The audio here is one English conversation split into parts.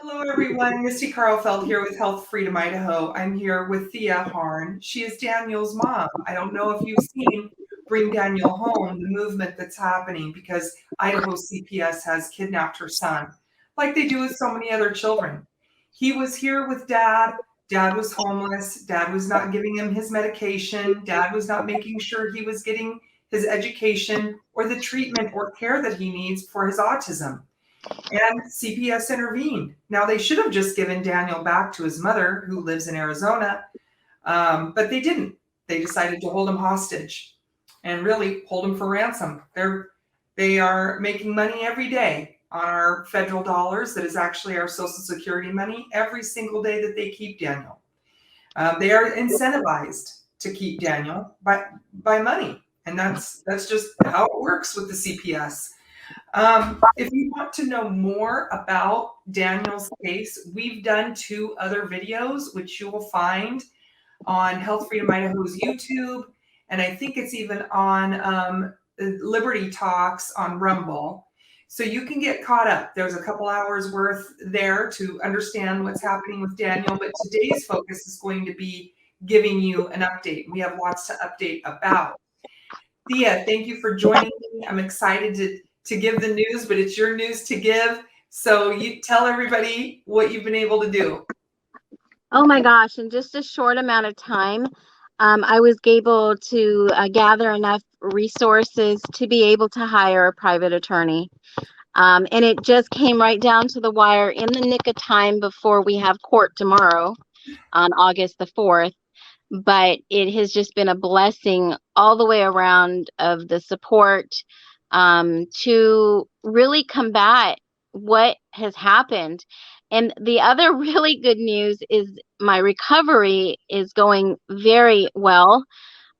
Hello, everyone. Misty Karlfeldt here with Health Freedom Idaho. I'm here with Thea Harn. She is Daniel's mom. I don't know if you've seen Bring Daniel Home, the movement that's happening because Idaho CPS has kidnapped her son, like they do with so many other children. He was here with dad. Dad was homeless. Dad was not giving him his medication. Dad was not making sure he was getting his education or the treatment or care that he needs for his autism. And CPS intervened. Now, they should have just given Daniel back to his mother, who lives in Arizona, but they didn't. They decided to hold him hostage and really hold him for ransom. They are making money every day on our federal dollars. That is actually our Social Security money every single day that they keep Daniel. They are incentivized to keep Daniel by money, and that's just how it works with the CPS. If you want to know more about Daniel's case, we've done 2 other videos, which you will find on Health Freedom Idaho's YouTube, and I think it's even on Liberty Talks on Rumble. So you can get caught up. There's a couple hours worth there to understand what's happening with Daniel, but today's focus is going to be giving you an update. We have lots to update about. Thea, thank you for joining me. I'm excited to give the news, but it's your news to give. So you tell everybody what you've been able to do. Oh my gosh, in just a short amount of time, I was able to gather enough resources to be able to hire a private attorney. And it just came right down to the wire in the nick of time before we have court tomorrow on August the 4th. But it has just been a blessing all the way around of the support to really combat what has happened. And the other really good news is my recovery is going very well.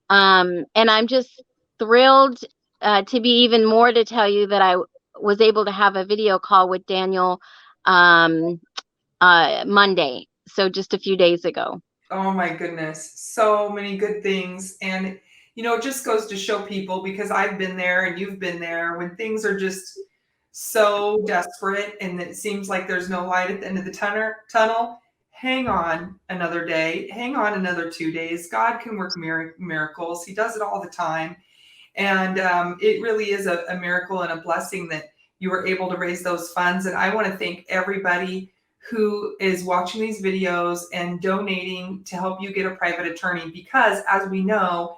And I'm just thrilled to be even more to tell you that I was able to have a video call with Daniel Monday. So just a few days ago. Oh my goodness. So many good things. And, it just goes to show people, because I've been there and you've been there, when things are just so desperate and it seems like there's no light at the end of the tunnel, hang on another day, hang on another 2 days. God can work miracles. He does it all the time. And it really is a miracle and a blessing that you were able to raise those funds. And I want to thank everybody who is watching these videos and donating to help you get a private attorney, because as we know,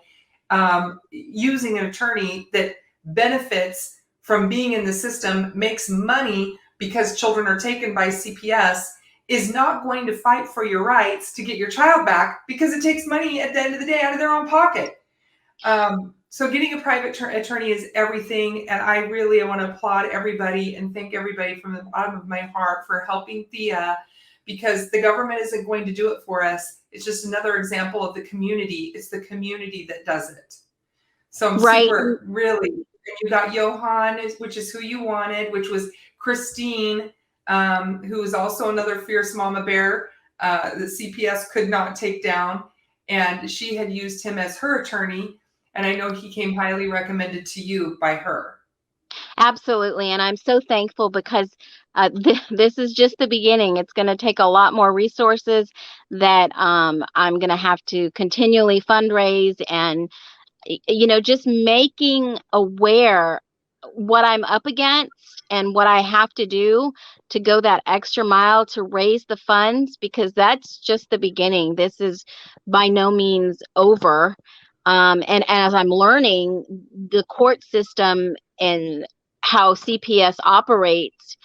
using an attorney that benefits from being in the system, makes money because children are taken by CPS, is not going to fight for your rights to get your child back, because it takes money at the end of the day out of their own pocket. So getting a private attorney is everything. And I want to applaud everybody and thank everybody from the bottom of my heart for helping Thea, because the government isn't going to do it for us. It's just another example of the community. It's the community that does it. So I'm super, really, and you got Johan, which is who you wanted, which was Christine, who is also another fierce mama bear that CPS could not take down. And she had used him as her attorney. And I know he came highly recommended to you by her. Absolutely. And I'm so thankful, because this is just the beginning. It's going to take a lot more resources that I'm going to have to continually fundraise, and, just making aware what I'm up against and what I have to do to go that extra mile to raise the funds, because that's just the beginning. This is by no means over. And as I'm learning the court system and how CPS operates,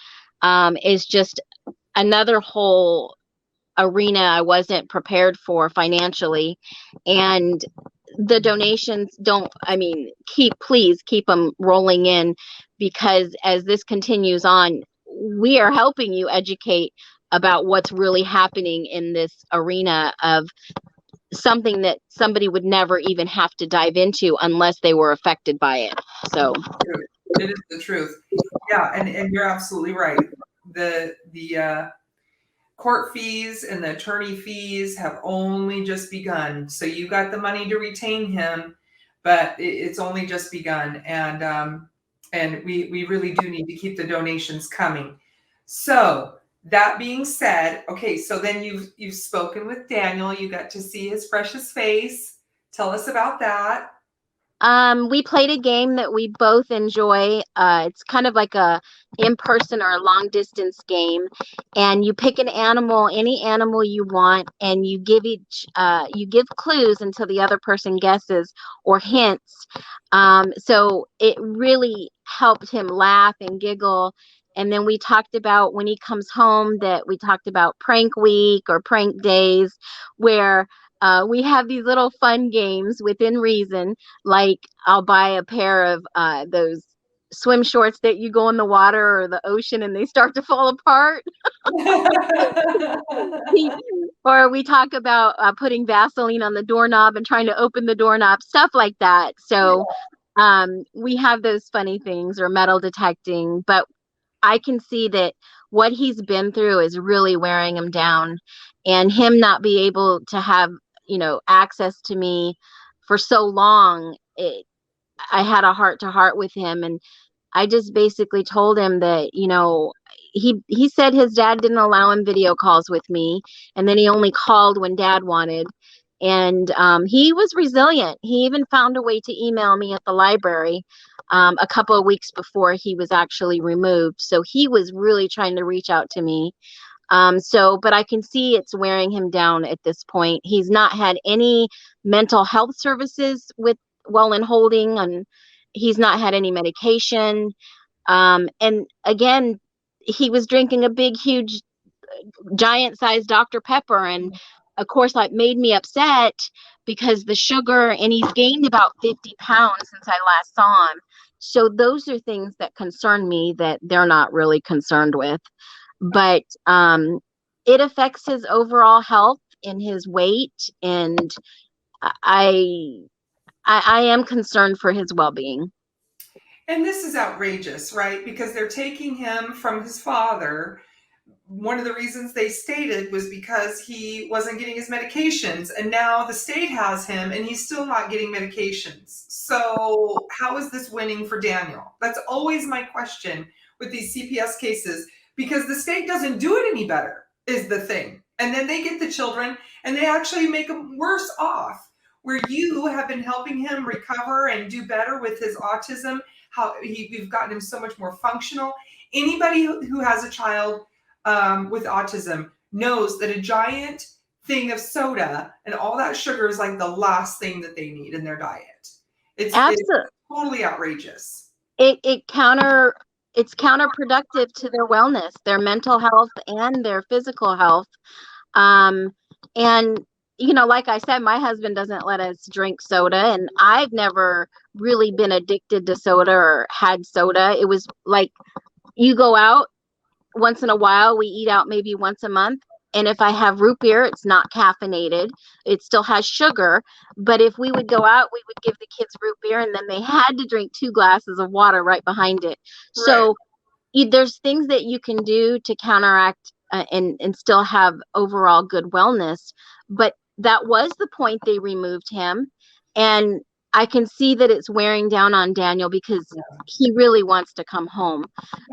is just another whole arena I wasn't prepared for financially. And the donations please keep them rolling in, because as this continues on, we are helping you educate about what's really happening in this arena of something that somebody would never even have to dive into unless they were affected by it. So it is the truth. Yeah, and you're absolutely right. The court fees and the attorney fees have only just begun. So you got the money to retain him, but it's only just begun. And we really do need to keep the donations coming. So That being said, okay, so then you've spoken with Daniel. You got to see his precious face. Tell us about that. We played a game that we both enjoy. It's kind of like a in-person or a long-distance game, and you pick an animal, any animal you want, and you give clues until the other person guesses or hints. So it really helped him laugh and giggle. And then we talked about when he comes home that we talked about prank week or prank days, where we have these little fun games within reason, like I'll buy a pair of those swim shorts that you go in the water or the ocean and they start to fall apart. Or we talk about putting Vaseline on the doorknob and trying to open the doorknob, stuff like that. So we have those funny things, or metal detecting, but I can see that what he's been through is really wearing him down, and him not be able to have, access to me for so long. I had a heart to heart with him, and I just basically told him that, he said his dad didn't allow him video calls with me, and then he only called when dad wanted. And he was resilient. He even found a way to email me at the library a couple of weeks before he was actually removed. So he was really trying to reach out to me. But I can see it's wearing him down at this point. He's not had any mental health services while in holding, and he's not had any medication. And again, he was drinking a big, huge, giant sized Dr. Pepper. And of course, that made me upset because the sugar, and he's gained about 50 pounds since I last saw him. So those are things that concern me that they're not really concerned with. But it affects his overall health and his weight. And I, I am concerned for his well-being. And this is outrageous, right? Because they're taking him from his father. One of the reasons they stated was because he wasn't getting his medications, and now the state has him and he's still not getting medications. So how is this winning for Daniel? That's always my question with these CPS cases, because the state doesn't do it any better is the thing. And then they get the children and they actually make them worse off, where you have been helping him recover and do better with his autism. You've gotten him so much more functional. Anybody who has a child with autism knows that a giant thing of soda and all that sugar is like the last thing that they need in their diet. It's totally outrageous. It's counterproductive to their wellness, their mental health and their physical health. And like I said, my husband doesn't let us drink soda, and I've never really been addicted to soda or had soda. It was like, you go out once in a while, we eat out maybe once a month. And if I have root beer, it's not caffeinated. It still has sugar. But if we would go out, we would give the kids root beer, and then they had to drink 2 glasses of water right behind it. Right. So there's things that you can do to counteract and still have overall good wellness. But that was the point they removed him. And I can see that it's wearing down on Daniel because he really wants to come home.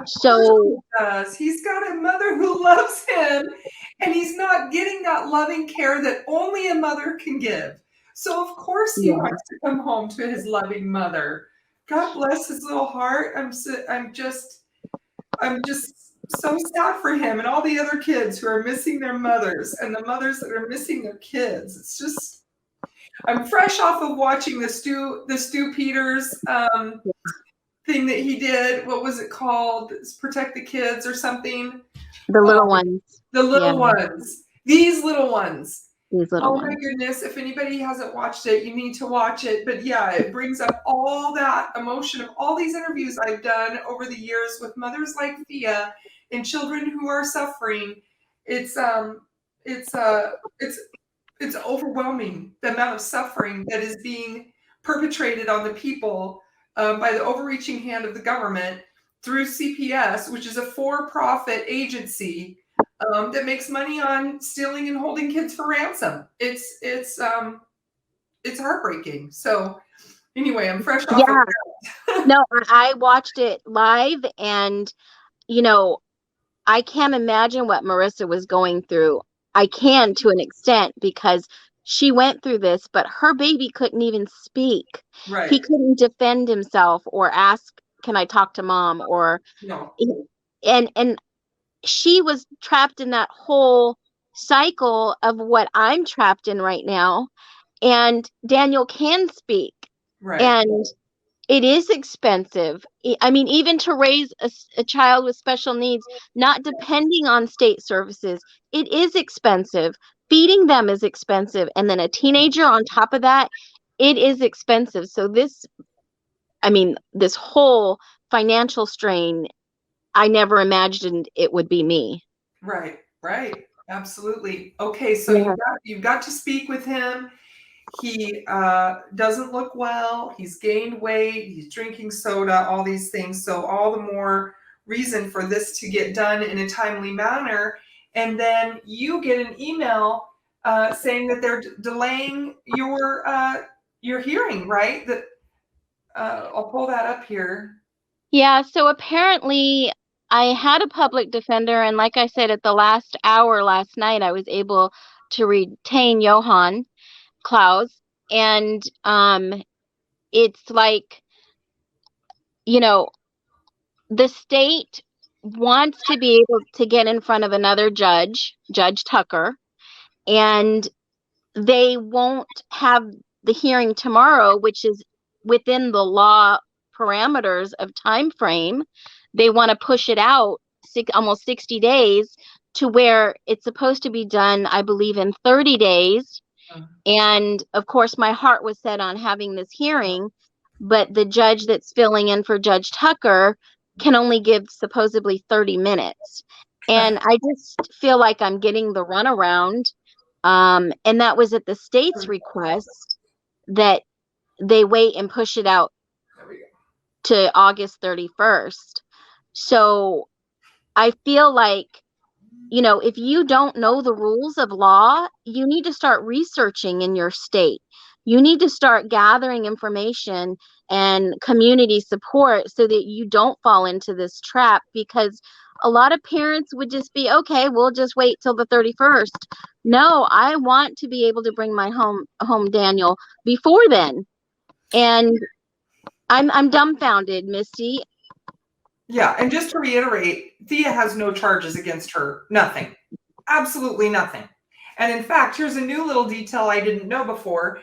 So he does. He's got a mother who loves him, and he's not getting that loving care that only a mother can give. So of course he wants to come home to his loving mother. God bless his little heart. I'm just so sad for him and all the other kids who are missing their mothers, and the mothers that are missing their kids. It's just, I'm fresh off of watching the Stu Peters thing that he did. What was it called? Protect the Kids or something. The little ones. The little ones. These little ones. These little ones. My goodness. If anybody hasn't watched it, you need to watch it. But yeah, it brings up all that emotion of all these interviews I've done over the years with mothers like Thea and children who are suffering. It's overwhelming, the amount of suffering that is being perpetrated on the people by the overreaching hand of the government through CPS, which is a for-profit agency that makes money on stealing and holding kids for ransom. It's heartbreaking. So anyway, I'm fresh off of that. No, I watched it live, and I can't imagine what Marissa was going through. I can, to an extent, because she went through this, but her baby couldn't even speak. He Right. couldn't defend himself or ask, "Can I talk to mom?" Or No. and she was trapped in that whole cycle of what I'm trapped in right now. And Daniel can speak, Right. and it is expensive. I mean, even to raise a child with special needs, not depending on state services, it is expensive. Feeding them is expensive. And then a teenager on top of that, it is expensive. So this whole financial strain, I never imagined it would be me. Right. Right. Absolutely. Okay, so Yeah. you've got to speak with him. He doesn't look well. He's gained weight. He's drinking soda, all these things. So all the more reason for this to get done in a timely manner. And then you get an email saying that they're delaying your hearing, right? That I'll pull that up here. Yeah, so apparently I had a public defender, and like I said, at the last hour last night, I was able to retain Johann Klaus. And it's like, you know, the state wants to be able to get in front of another judge, Judge Tucker, and they won't have the hearing tomorrow, which is within the law parameters of time frame. They want to push it out almost 60 days to where it's supposed to be done, I believe, in 30 days. And of course, my heart was set on having this hearing, but the judge that's filling in for Judge Tucker can only give supposedly 30 minutes. And I just feel like I'm getting the runaround. And that was at the state's request that they wait and push it out There we go. to August 31st. So I feel like, if you don't know the rules of law, you need to start researching in your state. You need to start gathering information and community support so that you don't fall into this trap, because a lot of parents would just be, okay, we'll just wait till the 31st. No, I want to be able to bring my home Daniel before then. And I'm dumbfounded, Misty. Yeah, and just to reiterate, Thea has no charges against her. Nothing. Absolutely nothing. And in fact, here's a new little detail I didn't know before.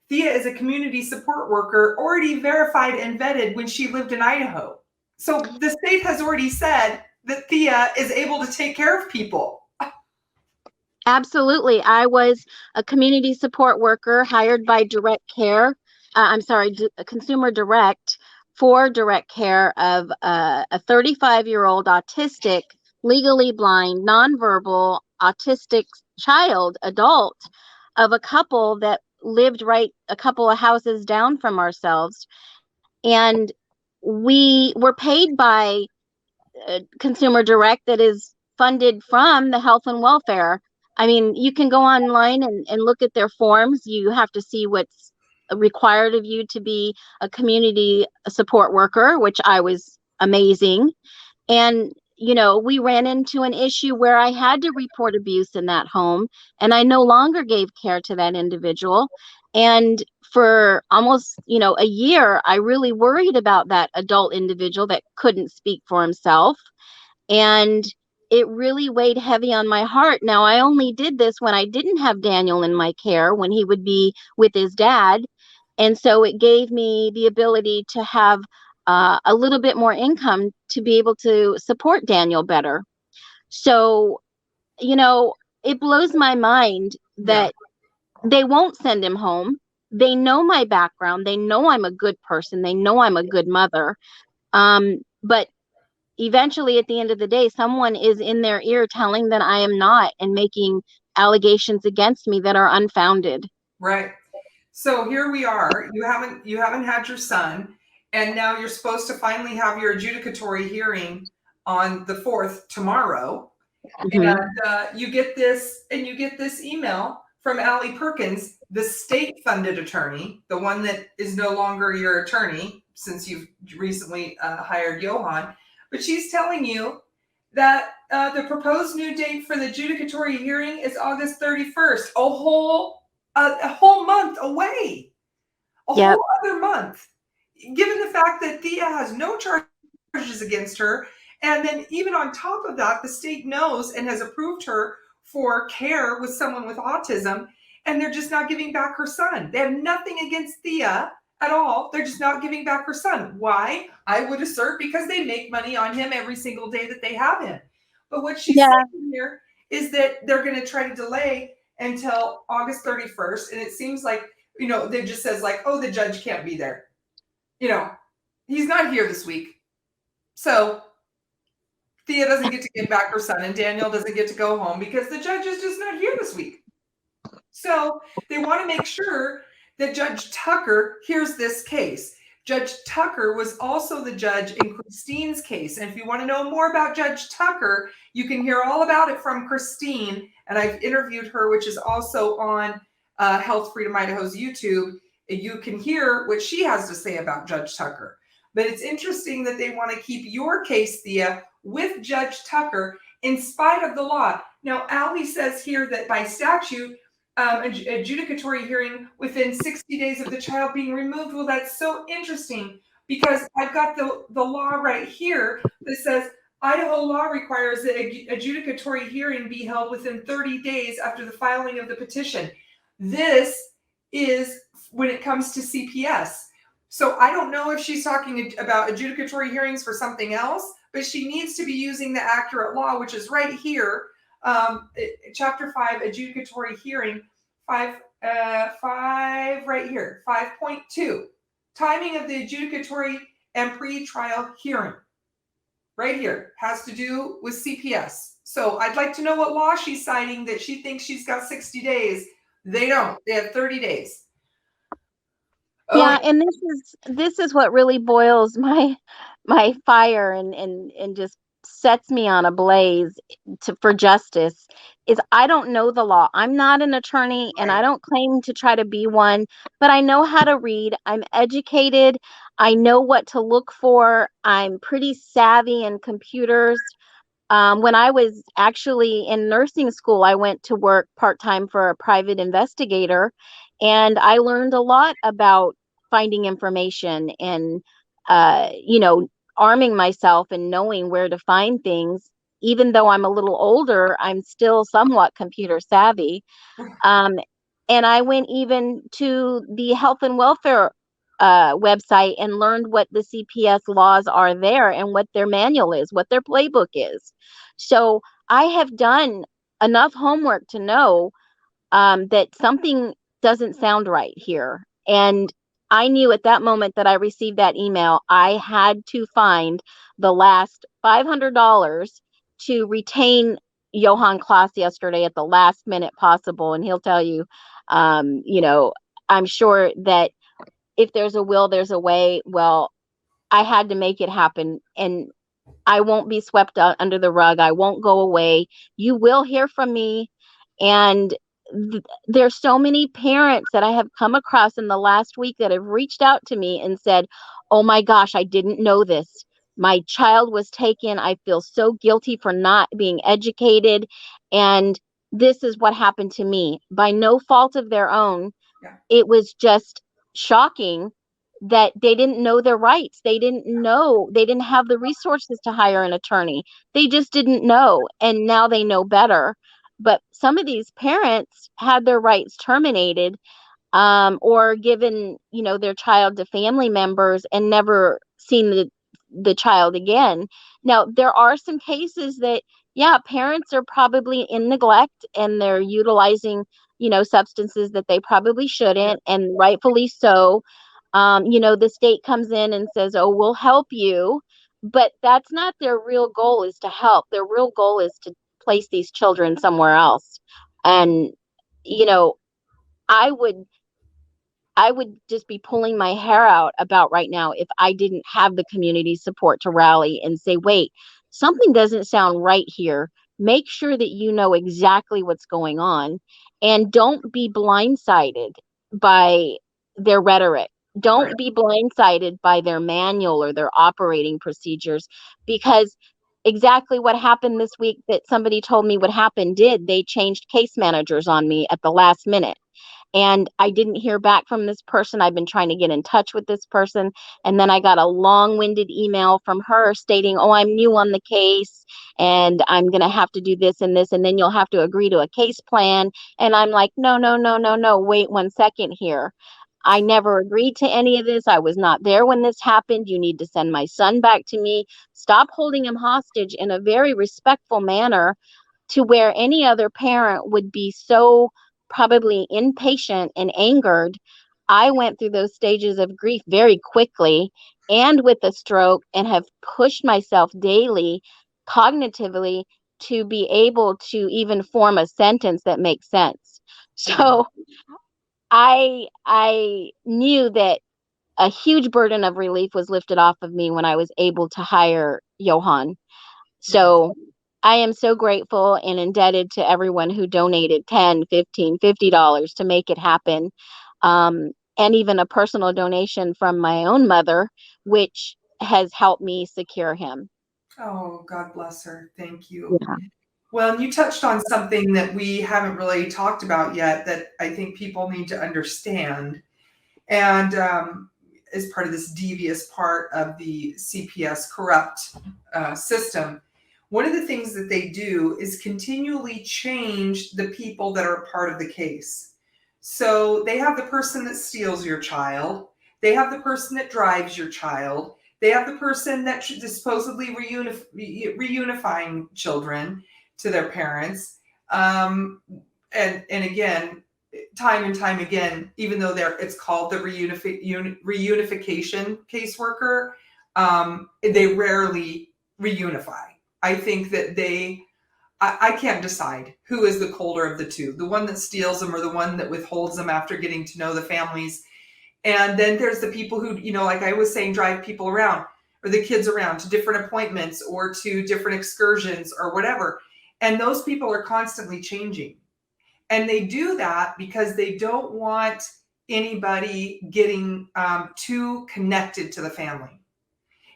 Thea is a community support worker already verified and vetted when she lived in Idaho. So the state has already said that Thea is able to take care of people. Absolutely. I was a community support worker hired by Direct Care. Consumer Direct, for direct care of a 35-year-old autistic, legally blind, nonverbal autistic adult of a couple that lived right a couple of houses down from ourselves. And we were paid by Consumer Direct, that is funded from the health and welfare. I mean, you can go online and look at their forms. You have to see what's required of you to be a community support worker, which I was amazing. And, we ran into an issue where I had to report abuse in that home, and I no longer gave care to that individual. And for almost, a year, I really worried about that adult individual that couldn't speak for himself. And it really weighed heavy on my heart. Now, I only did this when I didn't have Daniel in my care, when he would be with his dad. And so it gave me the ability to have a little bit more income to be able to support Daniel better. So, it blows my mind Yeah. that they won't send him home. They know my background. They know I'm a good person. They know I'm a good mother. But eventually, at the end of the day, someone is in their ear telling that I am not, and making allegations against me that are unfounded. Right. So here we are. You haven't had your son, and now you're supposed to finally have your adjudicatory hearing on the 4th tomorrow. Mhm. And you get this email from Allie Perkins, the state-funded attorney, the one that is no longer your attorney since you've recently hired Johan. But she's telling you that the proposed new date for the adjudicatory hearing is August 31st, a whole month away, a Yep. whole other month. Given the fact that Thea has no charges against her, and then even on top of that, the state knows and has approved her for care with someone with autism, and they're just not giving back her son. They have nothing against Thea at all. They're just not giving back her son. Why? I would assert because they make money on him every single day that they have him. But what she's Yeah. saying here is that they're going to try to delay until August 31st. And it seems like, they just says like, oh, the judge can't be there. He's not here this week. So Thea doesn't get to get back her son, and Daniel doesn't get to go home because the judge is just not here this week. So they want to make sure that Judge Tucker hears this case. Judge Tucker was also the judge in Christine's case. And if you want to know more about Judge Tucker, you can hear all about it from Christine. And I've interviewed her, which is also on Health Freedom Idaho's YouTube. You can hear what she has to say about Judge Tucker. But it's interesting that they want to keep your case, Thea, with Judge Tucker in spite of the law. Now, Allie says here that by statute, adjudicatory hearing within 60 days of the child being removed. Well, that's so interesting because I've got the law right here that says Idaho law requires that adjudicatory hearing be held within 30 days after the filing of the petition. This is when it comes to CPS. So I don't know if she's talking about adjudicatory hearings for something else, but she needs to be using the accurate law, which is right here. Chapter 5, adjudicatory hearing, 5 right here, 5.2, timing of the adjudicatory and pre-trial hearing. Right here, has to do with CPS. So I'd like to know what law she's citing that she thinks she's got 60 days. They don't. They have 30 days. Yeah, and this is what really boils my fire and just sets me on a blaze for justice is I don't know the law. I'm not an attorney and I don't claim to try to be one, but I know how to read. I'm educated. I know what to look for. I'm pretty savvy in computers. When I was actually in nursing school, I went to work part-time for a private investigator, and I learned a lot about finding information and, arming myself and knowing where to find things. Even though I'm a little older, I'm still somewhat computer savvy. Um, and I went even to the health and welfare website and learned what the CPS laws are there and what their manual is, what their playbook is. So I have done enough homework to know that something doesn't sound right here. And I knew at that moment that I received that email, I had to find the last $500 to retain Johann Klaas yesterday at the last minute possible. And he'll tell you, I'm sure that if there's a will, there's a way. Well, I had to make it happen, and I won't be swept under the rug. I won't go away. You will hear from me. And there's so many parents that I have come across in the last week that have reached out to me and said, oh my gosh, I didn't know this. My child was taken. I feel so guilty for not being educated. And this is what happened to me by no fault of their own. Yeah. It was just shocking that they didn't know their rights. They didn't know. They didn't have the resources to hire an attorney. They just didn't know. And now they know better. But some of these parents had their rights terminated or given, their child to family members and never seen the child again. Now, there are some cases that, yeah, parents are probably in neglect and they're utilizing, substances that they probably shouldn't, and rightfully so. The state comes in and says, oh, we'll help you. But that's not their real goal, is to help. Their real goal is to place these children somewhere else. And, I would just be pulling my hair out about right now if I didn't have the community support to rally and say, wait, something doesn't sound right here. Make sure that you know exactly what's going on, and don't be blindsided by their rhetoric. Don't be blindsided by their manual or their operating procedures, because exactly what happened this week that somebody told me would happen did. They changed case managers on me at the last minute. And I didn't hear back from this person. I've been trying to get in touch with this person. And then I got a long-winded email from her stating, oh, I'm new on the case and I'm going to have to do this and this. And then you'll have to agree to a case plan. And I'm like, no, no, no, no, no. Wait 1 second here. I never agreed to any of this. I was not there when this happened. You need to send my son back to me. Stop holding him hostage in a very respectful manner to where any other parent would be so probably impatient and angered. I went through those stages of grief very quickly and with a stroke, and have pushed myself daily cognitively to be able to even form a sentence that makes sense. So I knew that a huge burden of relief was lifted off of me when I was able to hire Johan. Yeah. So I am so grateful and indebted to everyone who donated 10, 15, $50 to make it happen. And even a personal donation from my own mother, which has helped me secure him. Oh, God bless her. Thank you. Yeah. Well, you touched on something that we haven't really talked about yet that I think people need to understand. And as part of this devious part of the CPS corrupt system, one of the things that they do is continually change the people that are part of the case. So they have the person that steals your child. They have the person that drives your child. They have the person that is supposedly reunifying children to their parents. And again, time and time again, even though it's called the reunification caseworker, they rarely reunify. I think that I can't decide who is the colder of the two, the one that steals them or the one that withholds them after getting to know the families. And then there's the people who, like I was saying, drive people around or the kids around to different appointments or to different excursions or whatever. And those people are constantly changing. And they do that because they don't want anybody getting too connected to the family.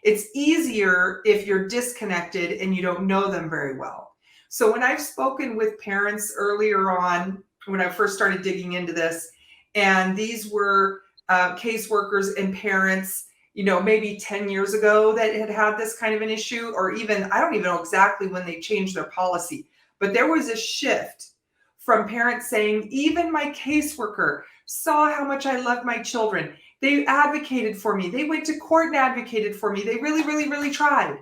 It's easier if you're disconnected and you don't know them very well. So when I've spoken with parents earlier on, when I first started digging into this, and these were caseworkers and parents, maybe 10 years ago that had this kind of an issue, or even, I don't even know exactly when they changed their policy, but there was a shift from parents saying, even my caseworker saw how much I loved my children. They advocated for me. They went to court and advocated for me. They really, really, really tried.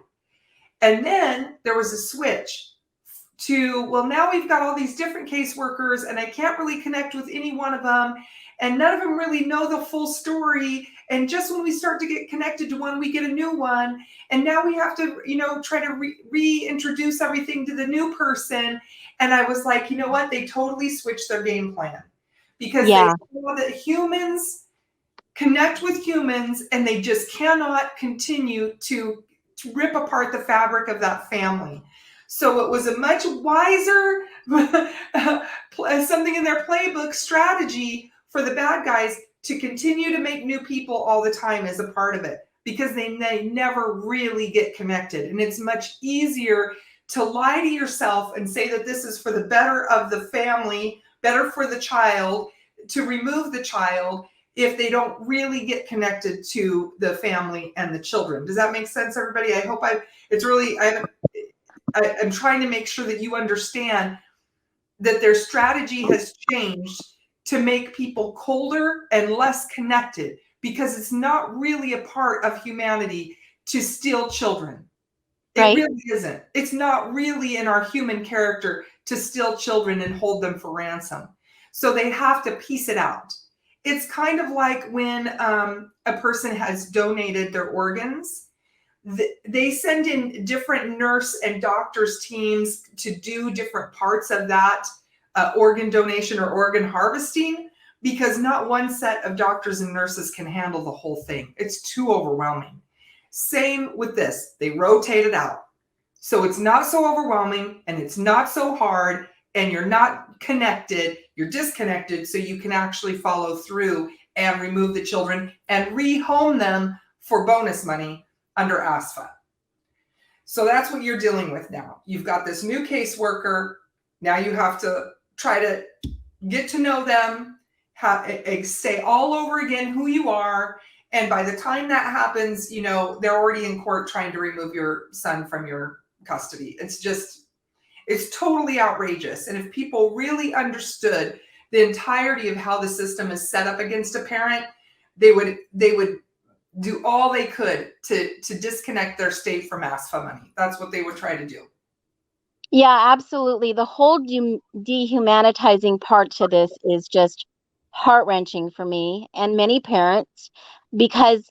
And then there was a switch to, well, now we've got all these different caseworkers and I can't really connect with any one of them. And none of them really know the full story. And just when we start to get connected to one, we get a new one. And now we have to, try to reintroduce everything to the new person. And I was like, you know what? They totally switched their game plan because they saw that humans connect with humans and they just cannot continue to rip apart the fabric of that family. So it was a much wiser, something in their playbook strategy for the bad guys to continue to make new people all the time as a part of it, because they never really get connected. And it's much easier to lie to yourself and say that this is for the better of the family, better for the child, to remove the child if they don't really get connected to the family and the children. Does that make sense, everybody? I hope I'm trying to make sure that you understand that their strategy has changed to make people colder and less connected, because it's not really a part of humanity to steal children. It really isn't. It's not really in our human character to steal children and hold them for ransom. So they have to piece it out. It's kind of like when a person has donated their organs. They send in different nurse and doctors teams to do different parts of that organ donation or organ harvesting, because not one set of doctors and nurses can handle the whole thing. It's too overwhelming. Same with this. They rotate it out. So it's not so overwhelming and it's not so hard and you're not connected. You're disconnected, so you can actually follow through and remove the children and rehome them for bonus money under ASFA. So that's what you're dealing with now. You've got this new caseworker. Now you have to try to get to know them, say all over again who you are. And by the time that happens, they're already in court trying to remove your son from your custody. It's totally outrageous. And if people really understood the entirety of how the system is set up against a parent, they would do all they could to disconnect their state from ASFA money. That's what they would try to do. Yeah, absolutely. The whole dehumanizing part to this is just heart-wrenching for me and many parents, because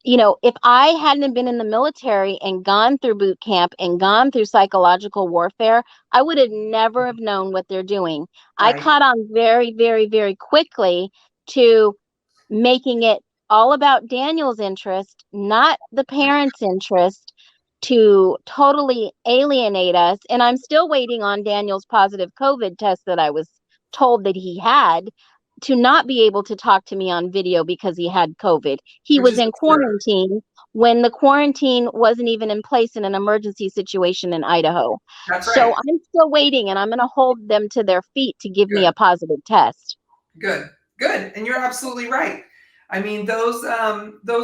if I hadn't been in the military and gone through boot camp and gone through psychological warfare, I would have never have known what they're doing. I Right. caught on very, very, very quickly to making it all about Daniel's interest, not the parents' interest, to totally alienate us. And I'm still waiting on Daniel's positive COVID test that I was told that he had, to not be able to talk to me on video because he had COVID. He Which was is in absurd. quarantine when the quarantine wasn't even in place in an emergency situation in Idaho. That's So right. I'm still waiting, and I'm going to hold them to their feet to give me Good. a positive test. Good. And you're absolutely right. I mean, those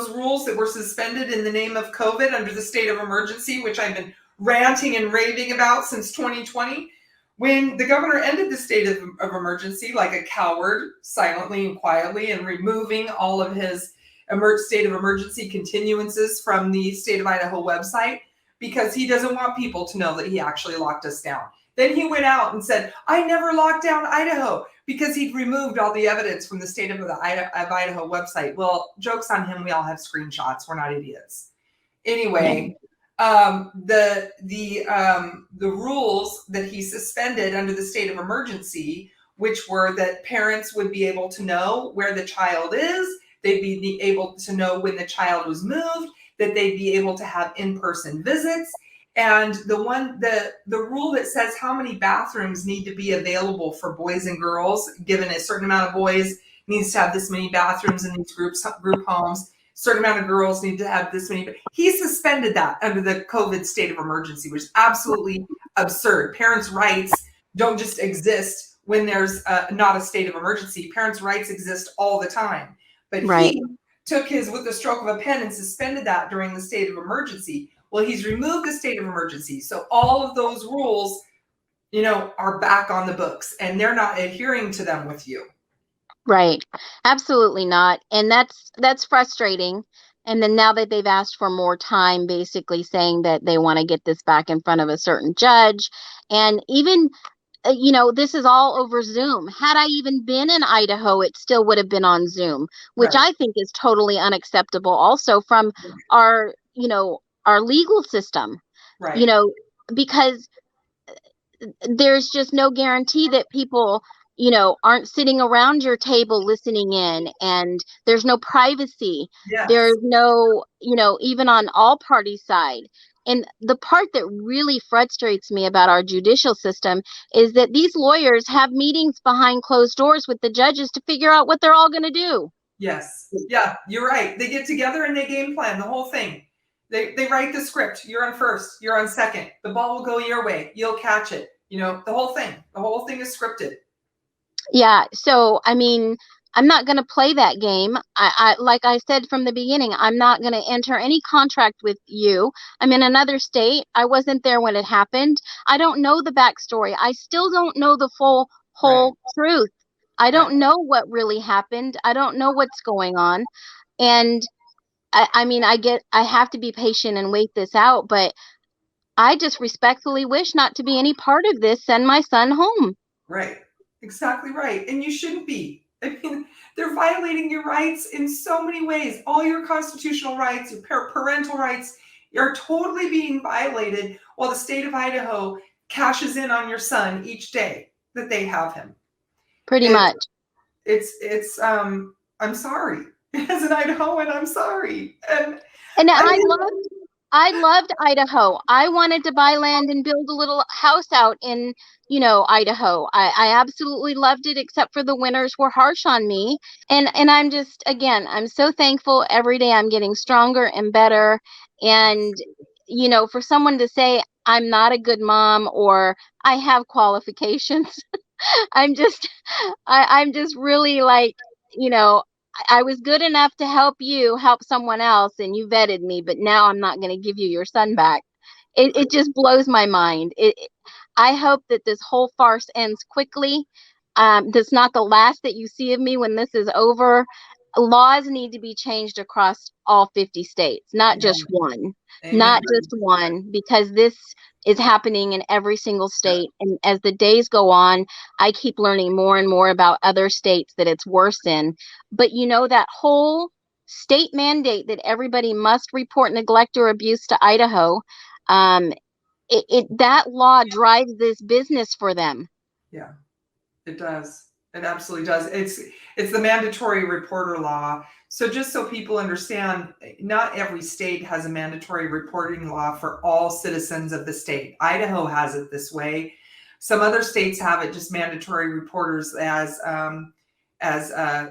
rules that were suspended in the name of COVID under the state of emergency, which I've been ranting and raving about since 2020, when the governor ended the state of emergency like a coward, silently and quietly, and removing all of his state of emergency continuances from the state of Idaho website, because he doesn't want people to know that he actually locked us down. Then he went out and said, I never locked down Idaho, because he'd removed all the evidence from the state of Idaho website. Well, joke's on him. We all have screenshots. We're not idiots. Anyway, the rules that he suspended under the state of emergency, which were that parents would be able to know where the child is, they'd be able to know when the child was moved, that they'd be able to have in-person visits, and the rule that says how many bathrooms need to be available for boys and girls, given a certain amount of boys needs to have this many bathrooms in these group homes, certain amount of girls need to have this many. He suspended that under the COVID state of emergency, which is absolutely absurd. Parents' rights don't just exist when there's not a state of emergency. Parents' rights exist all the time. But Right. he took with the stroke of a pen and suspended that during the state of emergency. Well, he's removed the state of emergency. So all of those rules, are back on the books, and they're not adhering to them with you. Right. Absolutely not. And that's frustrating. And then now that they've asked for more time, basically saying that they want to get this back in front of a certain judge. And even, this is all over Zoom. Had I even been in Idaho, it still would have been on Zoom, which Right. I think is totally unacceptable also from our legal system, Right. because there's just no guarantee that people aren't sitting around your table listening in, and there's no privacy. Yes. There's no even on all parties side. And the part that really frustrates me about our judicial system is that these lawyers have meetings behind closed doors with the judges to figure out what they're all going to do. Yes. Yeah, you're right. They get together and they game plan the whole thing. They write the script. You're on first, you're on second. The ball will go your way. You'll catch it. The whole thing. The whole thing is scripted. Yeah. So, I mean, I'm not going to play that game. I like I said from the beginning, I'm not going to enter any contract with you. I'm in another state. I wasn't there when it happened. I don't know the backstory. I still don't know the whole truth. I don't know what really happened. I don't know what's going on. And I mean, I have to be patient and wait this out, but I just respectfully wish not to be any part of this. Send my son home. Right. Exactly right. And you shouldn't be. I mean, they're violating your rights in so many ways. All your constitutional rights, your parental rights are totally being violated while the state of Idaho cashes in on your son each day that they have him. Pretty much. I'm sorry. As an Idahoan, I'm sorry. And I loved Idaho. I wanted to buy land and build a little house out in, Idaho. I absolutely loved it, except for the winters were harsh on me. And I'm just, again, I'm so thankful every day. I'm getting stronger and better. And, for someone to say I'm not a good mom or I have qualifications, I'm just I'm just really like, you know, I was good enough to help you help someone else and you vetted me, but now I'm not going to give you your son back. It just blows my mind. I hope that this whole farce ends quickly. That's not the last that you see of me when this is over. Laws need to be changed across all 50 states, not just one, Amen. not just one, because this is happening in every single state. And as the days go on, I keep learning more and more about other states that it's worse in. But that whole state mandate that everybody must report neglect or abuse to Idaho, um, that law drives this business for them. Yeah, it does. It absolutely does. It's the mandatory reporter law. So just so people understand, not every state has a mandatory reporting law for all citizens of the state. Idaho has it this way. Some other states have it just mandatory reporters as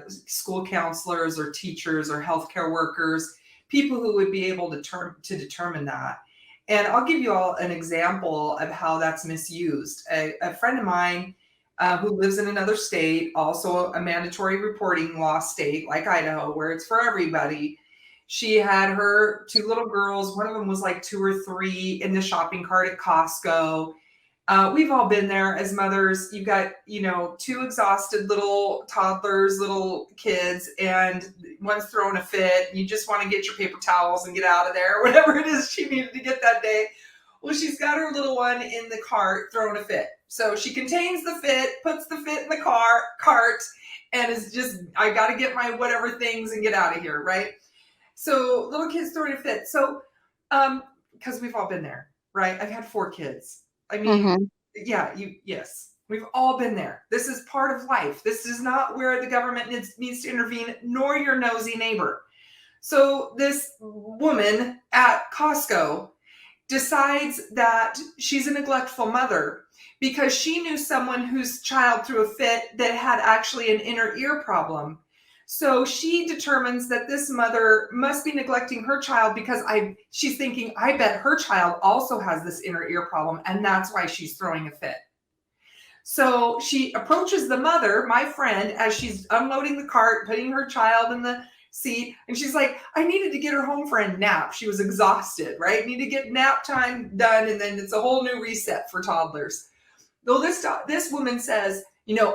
school counselors or teachers or healthcare workers, people who would be able to determine that. And I'll give you all an example of how that's misused. A friend of mine who lives in another state, also a mandatory reporting law state like Idaho, where it's for everybody. She had her two little girls. One of them was like 2 or 3 in the shopping cart at Costco. We've all been there as mothers. You got, 2 exhausted little toddlers, little kids, and one's throwing a fit. And you just want to get your paper towels and get out of there, whatever it is she needed to get that day. Well, she's got her little one in the cart throwing a fit. So she contains the fit, puts the fit in the cart, and is just, I got to get my whatever things and get out of here, right? So little kids throwing a fit. So, because we've all been there, right? I've had 4 kids. I mean, yes, we've all been there. This is part of life. This is not where the government needs to intervene, nor your nosy neighbor. So this woman at Costco decides that she's a neglectful mother because she knew someone whose child threw a fit that had actually an inner ear problem. So she determines that this mother must be neglecting her child because she's thinking, I bet her child also has this inner ear problem, and that's why she's throwing a fit. So she approaches the mother, my friend, as she's unloading the cart, putting her child in the seat, and she's like, I needed to get her home for a nap. She was exhausted, right? Need to get nap time done, and then it's a whole new reset for toddlers. Though this woman says,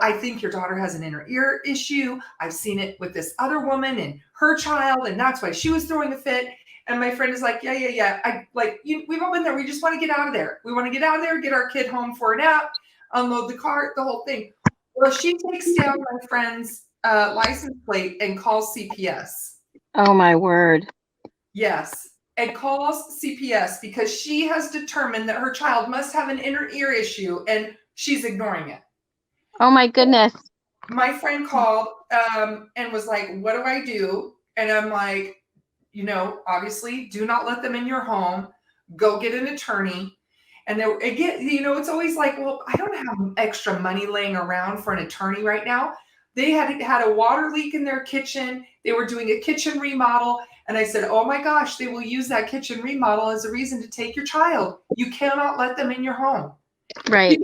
I think your daughter has an inner ear issue. I've seen it with this other woman and her child, and that's why she was throwing a fit. And my friend is like, yeah. We've all been there. We just want to get out of there. We want to get out of there, get our kid home for a nap, unload the cart, the whole thing. Well, she takes down my friend's license plate and calls CPS. Oh, my word. Yes. And calls CPS because she has determined that her child must have an inner ear issue and she's ignoring it. Oh, my goodness. My friend called and was like, what do I do? And I'm like, obviously do not let them in your home. Go get an attorney. And then again, it's always like, well, I don't have extra money laying around for an attorney right now. They had a water leak in their kitchen. They were doing a kitchen remodel. And I said, oh my gosh, they will use that kitchen remodel as a reason to take your child. You cannot let them in your home. Right.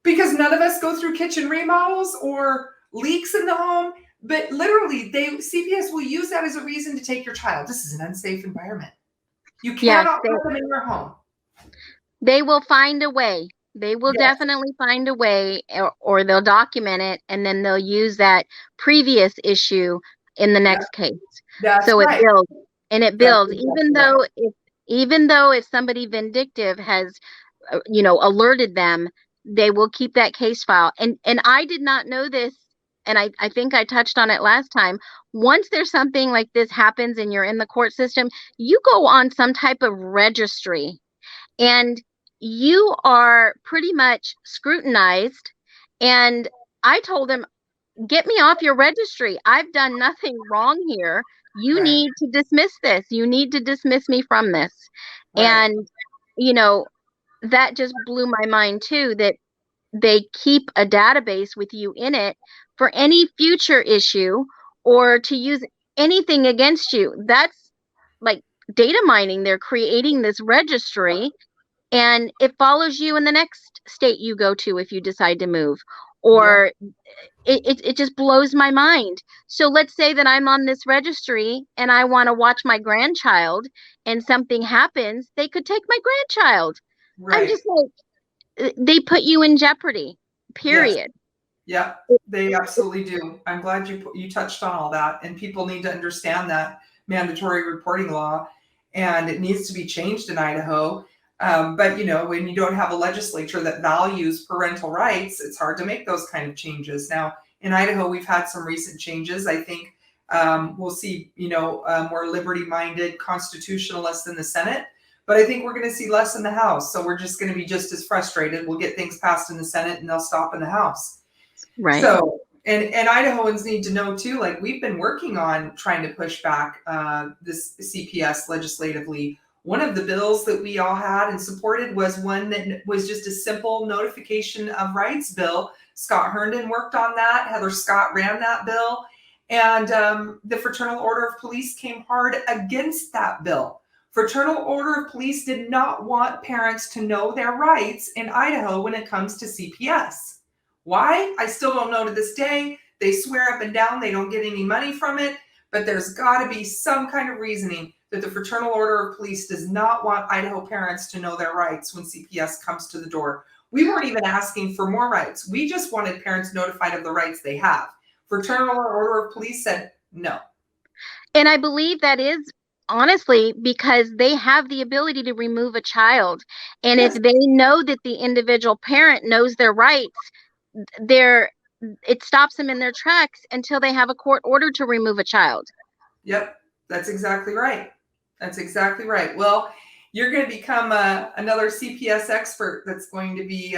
Because none of us go through kitchen remodels or leaks in the home. But literally, CPS will use that as a reason to take your child. This is an unsafe environment. You cannot put them in your home. They will find a way. They will definitely find a way, or they'll document it, and then they'll use that previous issue in the next case. That's right. It builds, and it builds. Even though if somebody vindictive has, alerted them, they will keep that case file. And I did not know this, and I think I touched on it last time. Once there's something like this happens and you're in the court system, you go on some type of registry, and you are pretty much scrutinized. And I told him, get me off your registry. I've done nothing wrong here. You need to dismiss this. You need to dismiss me from this. Right. And, that just blew my mind too, that they keep a database with you in it for any future issue or to use anything against you. That's like data mining. They're creating this registry, and it follows you in the next state you go to if you decide to move. Yeah. Or it just blows my mind. So let's say that I'm on this registry and I want to watch my grandchild and something happens, they could take my grandchild. I'm Right. just like, they put you in jeopardy, Yes. period. Yeah, they absolutely do. I'm glad you touched on all that, and people need to understand that mandatory reporting law, and it needs to be changed in Idaho. But when you don't have a legislature that values parental rights, it's hard to make those kind of changes. Now, in Idaho, we've had some recent changes. I think we'll see, more liberty-minded constitutionalists in the Senate, but I think we're going to see less in the House. So we're just going to be just as frustrated. We'll get things passed in the Senate, and they'll stop in the House. Right. So, and Idahoans need to know too, like we've been working on trying to push back this CPS legislatively. One of the bills that we all had and supported was one that was just a simple notification of rights bill. Scott Herndon worked on that. Heather Scott ran that bill. And the Fraternal Order of Police came hard against that bill. Fraternal Order of Police did not want parents to know their rights in Idaho when it comes to CPS. Why? I still don't know to this day. They swear up and down they don't get any money from it, but there's got to be some kind of reasoning that the Fraternal Order of Police does not want Idaho parents to know their rights when CPS comes to the door. We weren't even asking for more rights. We just wanted parents notified of the rights they have. Fraternal Order of Police said no. And I believe that is honestly because they have the ability to remove a child. And if Yes. they know that the individual parent knows their rights, they're it stops them in their tracks until they have a court order to remove a child. Yep, that's exactly right. That's exactly right. Well, you're going to become another CPS expert that's going to be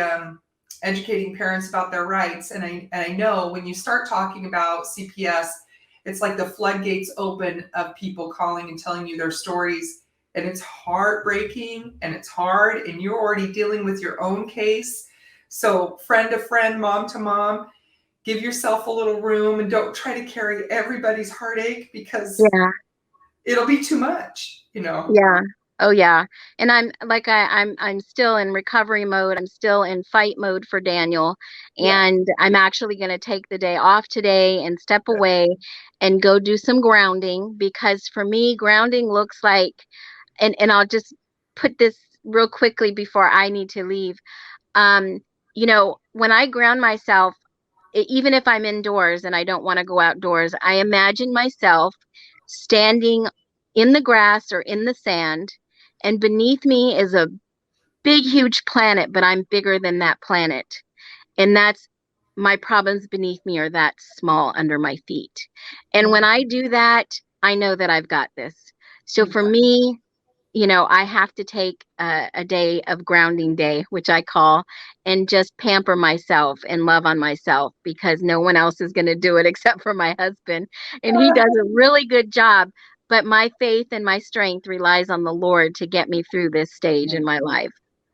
educating parents about their rights. And I know when you start talking about CPS, it's like the floodgates open of people calling and telling you their stories. And it's heartbreaking and it's hard. And you're already dealing with your own case. So friend to friend, mom to mom, give yourself a little room and don't try to carry everybody's heartache because Yeah. it'll be too much. Yeah. Oh yeah. And I'm still in recovery mode. I'm still in fight mode for Daniel. Yeah. And I'm actually going to take the day off today and step away and go do some grounding, because for me grounding looks like, and I'll just put this real quickly before I need to leave. Um, when I ground myself, even if I'm indoors and I don't want to go outdoors, I imagine myself standing in the grass or in the sand, and beneath me is a big, huge planet, but I'm bigger than that planet. And that's my problems beneath me are that small under my feet. And when I do that, I know that I've got this. So for me, I have to take a day of grounding day, which I call, and just pamper myself and love on myself, because no one else is going to do it except for my husband. And he does a really good job. But my faith and my strength relies on the Lord to get me through this stage in my life.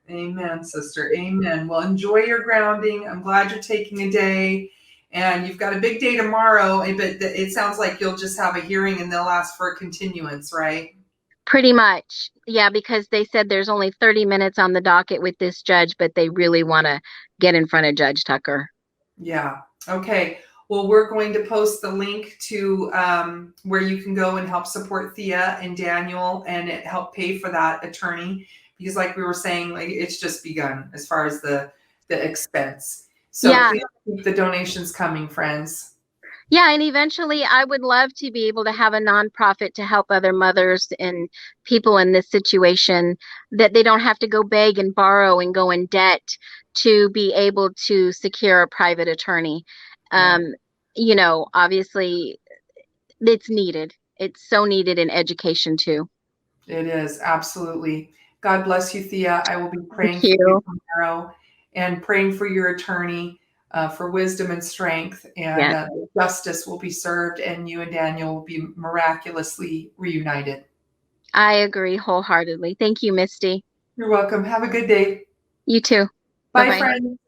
Amen, sister. Amen. Well, enjoy your grounding. I'm glad you're taking a day. And you've got a big day tomorrow, but it sounds like you'll just have a hearing and they'll ask for a continuance, right? Pretty much. Yeah, because they said there's only 30 minutes on the docket with this judge, but they really want to get in front of Judge Tucker. Yeah. Okay. Well, we're going to post the link to where you can go and help support Thea and Daniel and help pay for that attorney, because like we were saying, like it's just begun as far as the expense. So Yeah. please keep the donations coming, friends. Yeah, and eventually I would love to be able to have a nonprofit to help other mothers and people in this situation, that they don't have to go beg and borrow and go in debt to be able to secure a private attorney. Obviously it's needed. It's so needed in education too. It is, absolutely. God bless you, Thea. I will be praying Thank for you you. tomorrow and praying for your attorney for wisdom and strength, and Yes, justice will be served, and you and Daniel will be miraculously reunited. I agree wholeheartedly. Thank you, Misty. You're welcome. Have a good day. You too. Bye, Bye-bye. friends.